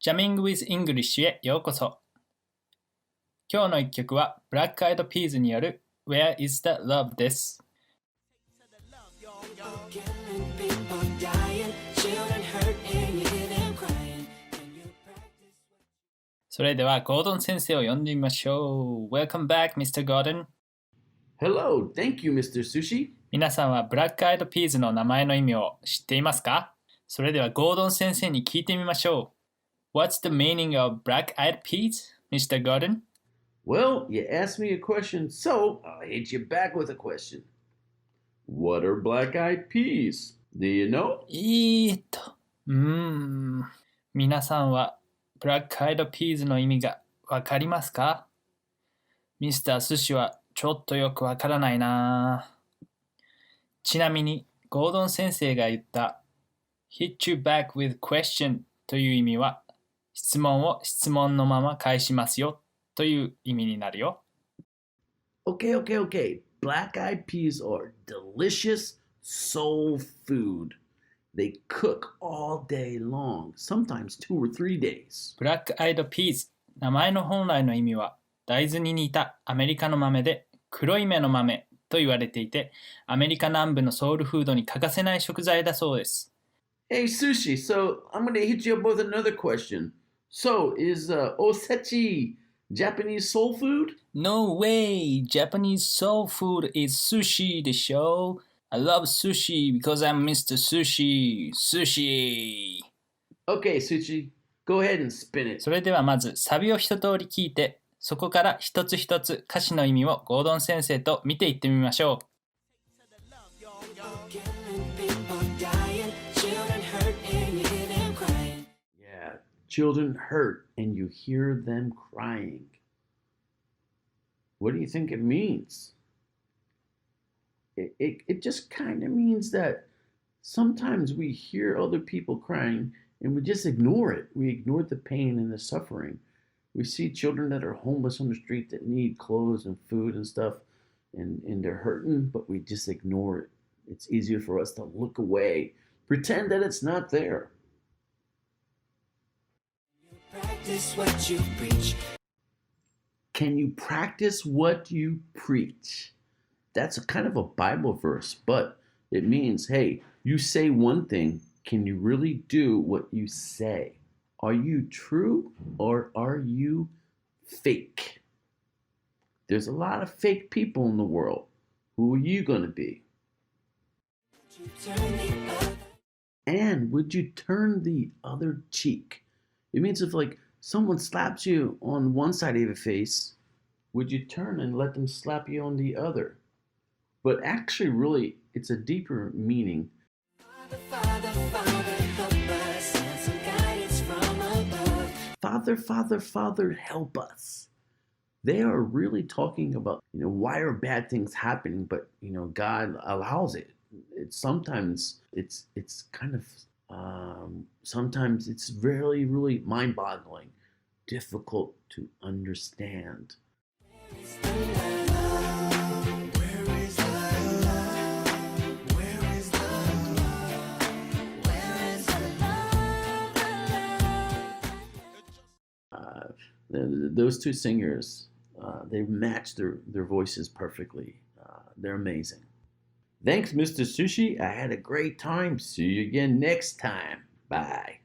Jamming with English へようこそ。今日の一曲は Black Eyed Peas による Where is the Love です。それではゴードン先生を呼んでみましょう。Welcome back, Mr. Gordon. Hello, thank you, Mr. Sushi. 皆さんは Black Eyed Peas の名前の意味を知っていますか？それではゴードン先生に聞いてみましょう。What's the meaning of Black Eyed Peas, Mr. Gordon? Well, you asked me a question, so I'll hit you back with a question. What are black eyed peas? Do you know? 皆さんは Black Eyed Peas の意味がわかりますか？ミスター寿司はちょっとよくわからないな。ちなみに、ゴードン先生が言った Hit you back with question という意味は、質問を質問のまま返しますよという意味になるよ。Okay. Black eyed peas are delicious soul food. They cook all day long, sometimes 2 or 3 days. Black Eyed Peas、名前の本来の意味は、大豆に似たアメリカの豆で、黒い芽の豆と言われていて、アメリカ南部のソウルフードに欠かせない食材だそうです。Hey, Sushi, so I'm going to hit you up with another question. So, is osechi Japanese soul food? No way! Japanese soul food is sushi でしょ。I love sushi because I'm Mr. Sushi. Sushi! Okay, Sushi, go ahead and spin it. それではまずサビを一通り聞いて、そこから一つ一つ歌詞の意味をゴードン先生と見ていってみましょう。Children hurt and you hear them crying. What do you think it means? It just kind of means that sometimes we hear other people crying and we just ignore it. We ignore the pain and the suffering. We see children that are homeless on the street that need clothes and food and stuff, and they're hurting, but we just ignore it. It's easier for us to look away, pretend that it's not there. What you preach. Can you practice what you preach? That's a kind of a Bible verse, but it means, hey, you say one thing, can you really do what you say? Are you true or are you fake? There's a lot of fake people in the world. Who are you going to be? And would you turn the other cheek? It means if someone slaps you on one side of your face, would you turn and let them slap you on the other? But actually, really, it's a deeper meaning. Father, help us. They are really talking about, why are bad things happening, but, God allows it. Sometimes it's kind of, sometimes it's really, really mind-boggling, difficult to understand. Those two singers, they match their voices perfectly. They're amazing. Thanks, Mr. Sushi. I had a great time. See you again next time. Bye.